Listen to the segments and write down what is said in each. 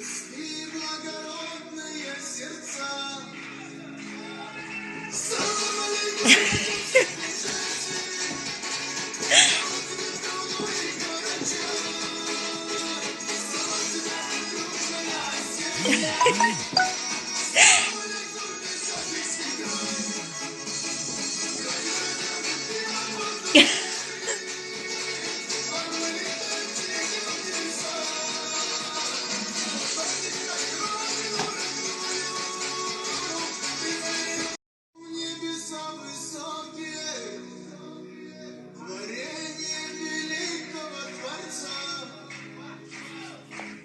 Людские благородные сердца. Салам алейкум. Небеса высокие, творение великого Творца.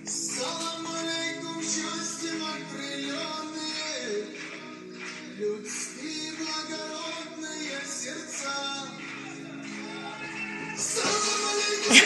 Салам алейкум, счастьем окрыленные, людские благородные сердца. Салам алейкум.